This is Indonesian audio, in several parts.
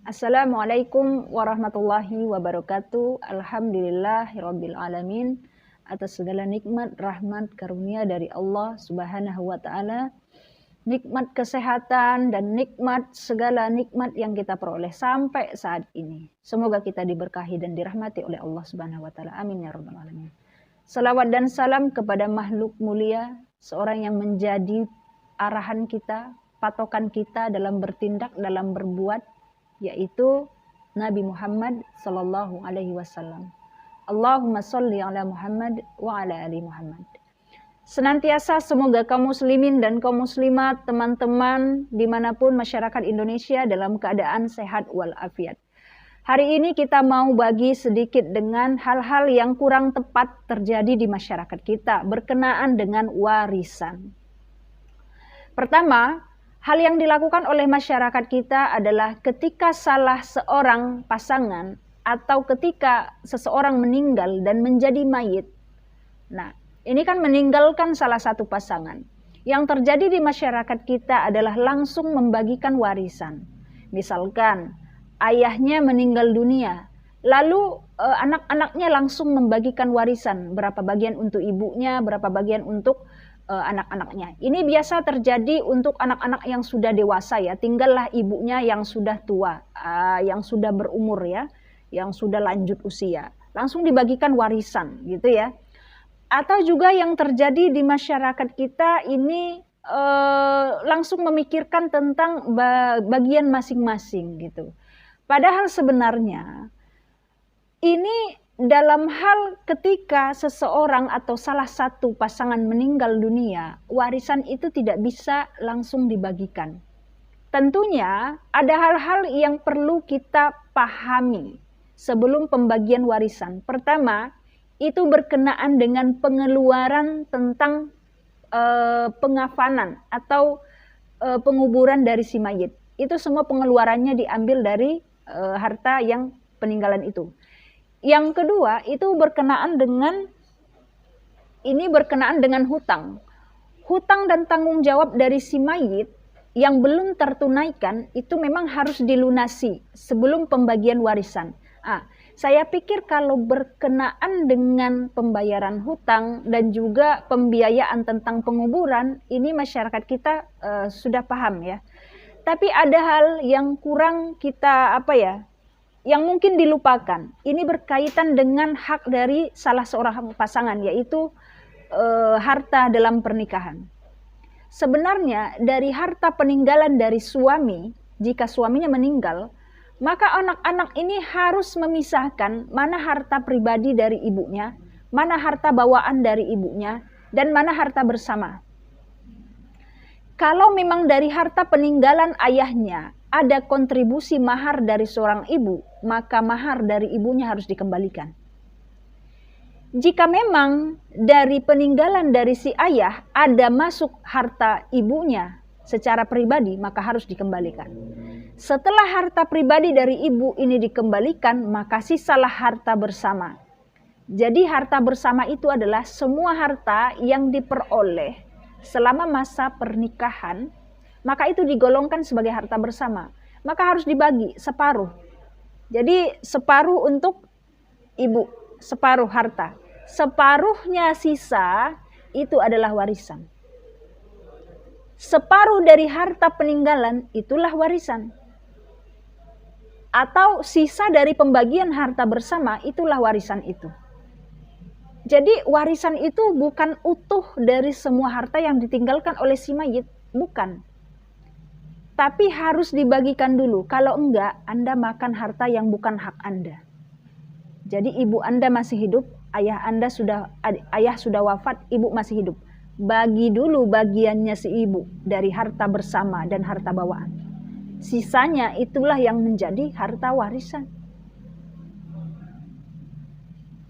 Assalamualaikum warahmatullahi wabarakatuh. Alhamdulillahirabbil alamin. Atas segala nikmat, rahmat, karunia dari Allah Subhanahu wa taala, nikmat kesehatan dan segala nikmat yang kita peroleh sampai saat ini. Semoga kita diberkahi dan dirahmati oleh Allah Subhanahu wa taala. Amin ya rabbal alamin. Salawat dan salam kepada makhluk mulia, seorang yang menjadi arahan kita, patokan kita dalam bertindak, dalam berbuat, yaitu Nabi Muhammad sallallahu alaihi wasallam. Allahumma sholli ala Muhammad wa ala ali Muhammad. Senantiasa semoga kaum muslimin dan kaum muslimat, teman-teman dimanapun masyarakat Indonesia dalam keadaan sehat walafiat. Hari ini kita mau bagi sedikit dengan hal-hal yang kurang tepat terjadi di masyarakat kita berkenaan dengan warisan. Pertama, hal yang dilakukan oleh masyarakat kita adalah ketika salah seorang pasangan atau ketika seseorang meninggal dan menjadi mayit. Nah, ini kan meninggalkan salah satu pasangan. Yang terjadi di masyarakat kita adalah langsung membagikan warisan. Misalkan ayahnya meninggal dunia, lalu anak-anaknya langsung membagikan warisan. Berapa bagian untuk ibunya, berapa bagian untuk anak-anaknya. Ini biasa terjadi untuk anak-anak yang sudah dewasa ya, tinggallah ibunya yang sudah tua, yang sudah berumur ya, yang sudah lanjut usia. Langsung dibagikan warisan gitu ya. Atau juga yang terjadi di masyarakat kita ini langsung memikirkan tentang bagian masing-masing gitu. Padahal sebenarnya ini dalam hal ketika seseorang atau salah satu pasangan meninggal dunia, warisan itu tidak bisa langsung dibagikan. Tentunya ada hal-hal yang perlu kita pahami sebelum pembagian warisan. Pertama, itu berkenaan dengan pengeluaran tentang pengafanan atau penguburan dari si mayit. Itu semua pengeluarannya diambil dari harta yang peninggalan itu. Yang kedua, itu berkenaan dengan hutang. Hutang dan tanggung jawab dari si mayit yang belum tertunaikan itu memang harus dilunasi sebelum pembagian warisan. Saya pikir kalau berkenaan dengan pembayaran hutang dan juga pembiayaan tentang penguburan, ini masyarakat kita sudah paham ya. Tapi ada hal yang kurang kita yang mungkin dilupakan. Ini berkaitan dengan hak dari salah seorang pasangan, yaitu harta dalam pernikahan. Sebenarnya dari harta peninggalan dari suami, jika suaminya meninggal, maka anak-anak ini harus memisahkan mana harta pribadi dari ibunya, mana harta bawaan dari ibunya, dan mana harta bersama. Kalau memang dari harta peninggalan ayahnya ada kontribusi mahar dari seorang ibu, maka mahar dari ibunya harus dikembalikan. Jika memang dari peninggalan dari si ayah ada masuk harta ibunya secara pribadi, maka harus dikembalikan. Setelah harta pribadi dari ibu ini dikembalikan, maka sisalah harta bersama. Jadi harta bersama itu adalah semua harta yang diperoleh selama masa pernikahan, maka itu digolongkan sebagai harta bersama. Maka harus dibagi separuh. Jadi separuh untuk ibu, separuh harta. Separuhnya sisa itu adalah warisan. Separuh dari harta peninggalan itulah warisan. Atau sisa dari pembagian harta bersama itulah warisan itu. Jadi warisan itu bukan utuh dari semua harta yang ditinggalkan oleh si mayit, bukan. Tapi harus dibagikan dulu. Kalau enggak, Anda makan harta yang bukan hak Anda. Jadi ibu Anda masih hidup, ayah sudah wafat, ibu masih hidup. Bagi dulu bagiannya si ibu dari harta bersama dan harta bawaan. Sisanya itulah yang menjadi harta warisan.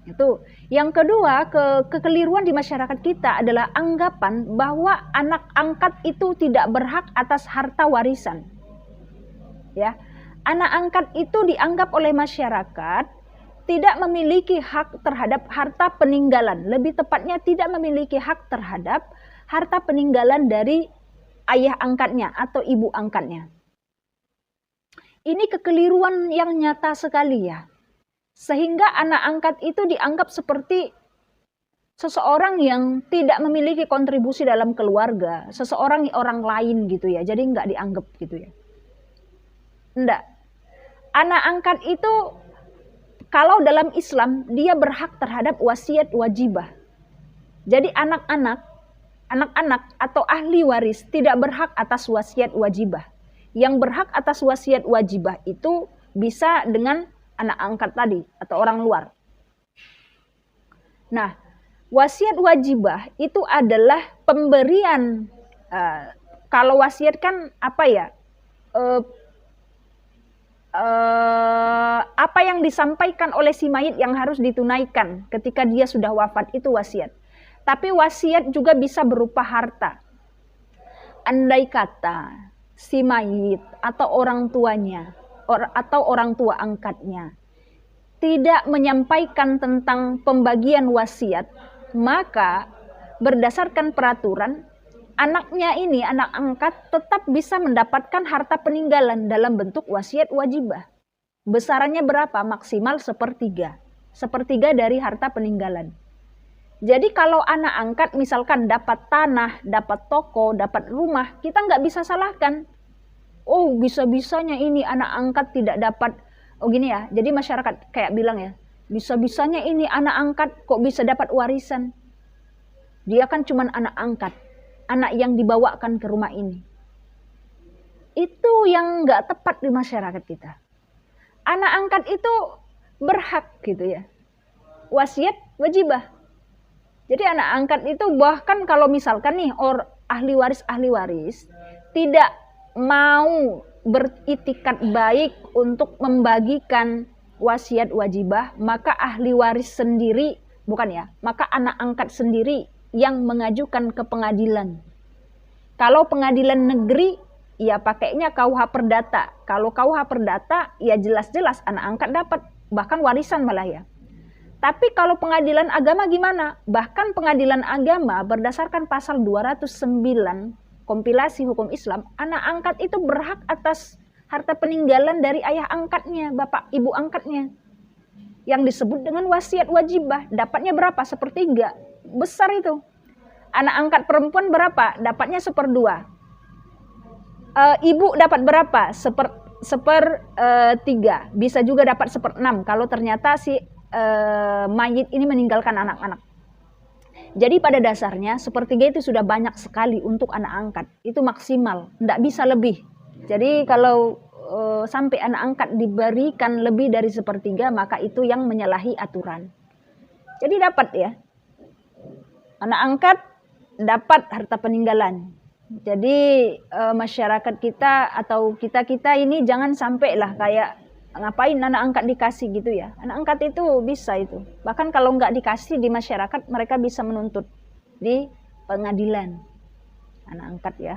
Itu. Yang kedua, kekeliruan di masyarakat kita adalah anggapan bahwa anak angkat itu tidak berhak atas harta warisan. Ya. Anak angkat itu dianggap oleh masyarakat tidak memiliki hak terhadap harta peninggalan. Lebih tepatnya tidak memiliki hak terhadap harta peninggalan dari ayah angkatnya atau ibu angkatnya. Ini kekeliruan yang nyata sekali ya. Sehingga anak angkat itu dianggap seperti seseorang yang tidak memiliki kontribusi dalam keluarga, seseorang orang lain gitu ya. Jadi nggak dianggap gitu ya. Enggak. Anak angkat itu kalau dalam Islam dia berhak terhadap wasiat wajibah. Jadi anak-anak atau ahli waris tidak berhak atas wasiat wajibah. Yang berhak atas wasiat wajibah itu bisa dengan anak angkat tadi atau orang luar. Nah, wasiat wajibah itu adalah pemberian. Kalau wasiat kan apa ya? Apa yang disampaikan oleh si mayit yang harus ditunaikan ketika dia sudah wafat itu wasiat. Tapi wasiat juga bisa berupa harta. Andai kata si mayit atau orang tuanya atau orang tua angkatnya tidak menyampaikan tentang pembagian wasiat, maka berdasarkan peraturan anaknya ini, anak angkat tetap bisa mendapatkan harta peninggalan dalam bentuk wasiat wajibah. Besarannya berapa? Maksimal sepertiga dari harta peninggalan. Jadi kalau anak angkat misalkan dapat tanah, dapat toko, dapat rumah, kita nggak bisa salahkan. Oh, bisa-bisanya ini anak angkat tidak dapat. Oh gini ya, jadi masyarakat kayak bilang ya, bisa-bisanya ini anak angkat kok bisa dapat warisan. Dia kan cuma anak angkat, anak yang dibawakan ke rumah ini. Itu yang nggak tepat di masyarakat kita. Anak angkat itu berhak gitu ya. Wasiat wajibah. Jadi anak angkat itu bahkan kalau misalkan nih ahli waris tidak mau beritikat baik untuk membagikan wasiat wajibah, maka ahli waris sendiri, maka anak angkat sendiri yang mengajukan ke pengadilan. Kalau pengadilan negeri, ya pakainya KUH Perdata. Kalau KUH Perdata, ya jelas-jelas anak angkat dapat, bahkan warisan malah ya. Tapi kalau pengadilan agama gimana? Bahkan pengadilan agama berdasarkan pasal 209 kompilasi hukum Islam, anak angkat itu berhak atas harta peninggalan dari ayah angkatnya, bapak ibu angkatnya. Yang disebut dengan wasiat wajibah, dapatnya berapa? Sepertiga. Besar itu. Anak angkat perempuan berapa? Dapatnya 1/2. Ibu dapat berapa? Sepertiga. Bisa juga dapat 1/6 kalau ternyata si mayit ini meninggalkan anak-anak. Jadi pada dasarnya 1/3 itu sudah banyak sekali untuk anak angkat. Itu maksimal, tidak bisa lebih. Jadi kalau sampai anak angkat diberikan lebih dari 1/3, maka itu yang menyalahi aturan. Jadi dapat ya, anak angkat dapat harta peninggalan. Jadi masyarakat kita atau kita ini jangan sampai lah kayak ngapain anak angkat dikasih gitu ya. Anak angkat itu bisa itu. Bahkan kalau nggak dikasih di masyarakat, mereka bisa menuntut di pengadilan. Anak angkat ya.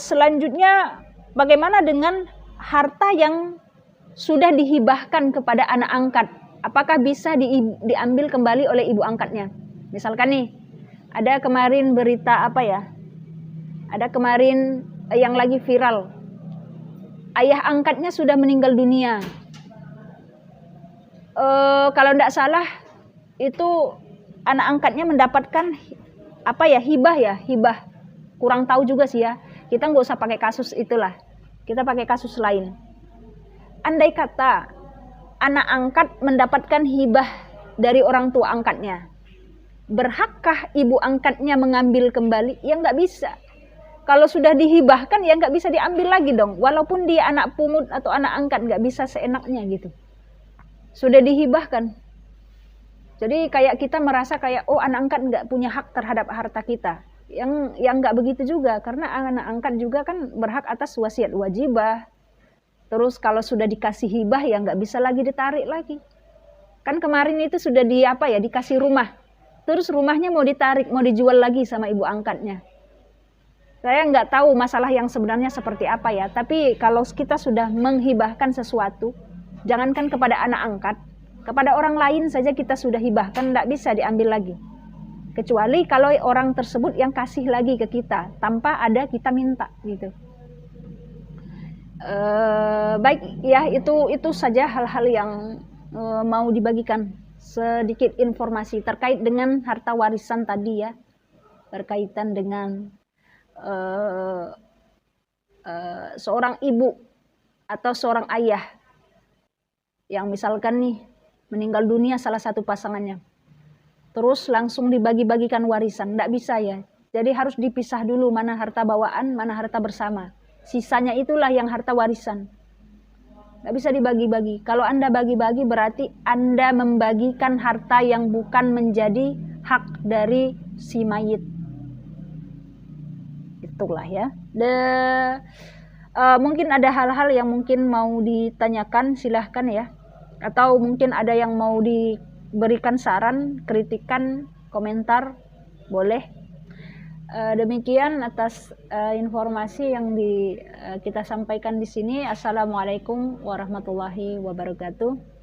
Selanjutnya bagaimana dengan harta yang sudah dihibahkan kepada anak angkat? Apakah bisa diambil kembali oleh ibu angkatnya? Misalkan nih, ada kemarin berita apa ya? Ada kemarin yang lagi viral. Ayah angkatnya sudah meninggal dunia. Kalau tidak salah itu anak angkatnya mendapatkan apa ya, hibah. Kurang tahu juga sih ya. Kita nggak usah pakai kasus itulah. Kita pakai kasus lain. Andai kata anak angkat mendapatkan hibah dari orang tua angkatnya, berhakkah ibu angkatnya mengambil kembali? Ya nggak bisa. Kalau sudah dihibahkan ya nggak bisa diambil lagi dong. Walaupun dia anak pungut atau anak angkat, nggak bisa seenaknya gitu. Sudah dihibahkan. Jadi kayak kita merasa kayak anak angkat nggak punya hak terhadap harta kita. Yang nggak begitu juga, karena anak angkat juga kan berhak atas wasiat wajibah. Terus kalau sudah dikasih hibah ya nggak bisa lagi ditarik lagi. Kan kemarin itu sudah dikasih rumah. Terus rumahnya mau ditarik, mau dijual lagi sama ibu angkatnya. Saya nggak tahu masalah yang sebenarnya seperti apa ya. Tapi kalau kita sudah menghibahkan sesuatu, jangankan kepada anak angkat, kepada orang lain saja kita sudah hibahkan, nggak bisa diambil lagi. Kecuali kalau orang tersebut yang kasih lagi ke kita, tanpa ada kita minta gitu. Baik ya, itu saja hal-hal yang mau dibagikan, sedikit informasi terkait dengan harta warisan tadi ya, berkaitan dengan seorang ibu atau seorang ayah yang misalkan nih meninggal dunia salah satu pasangannya, terus langsung dibagi-bagikan warisan, tidak bisa ya. Jadi harus dipisah dulu mana harta bawaan, mana harta bersama. Sisanya itulah yang harta warisan. Tidak bisa dibagi-bagi. Kalau Anda bagi-bagi berarti Anda membagikan harta yang bukan menjadi hak dari si mayit. Itulah ya. Mungkin ada hal-hal yang mungkin mau ditanyakan, silahkan ya. Atau mungkin ada yang mau diberikan saran, kritikan, komentar, boleh. Demikian atas informasi yang kita sampaikan di sini. Assalamualaikum warahmatullahi wabarakatuh.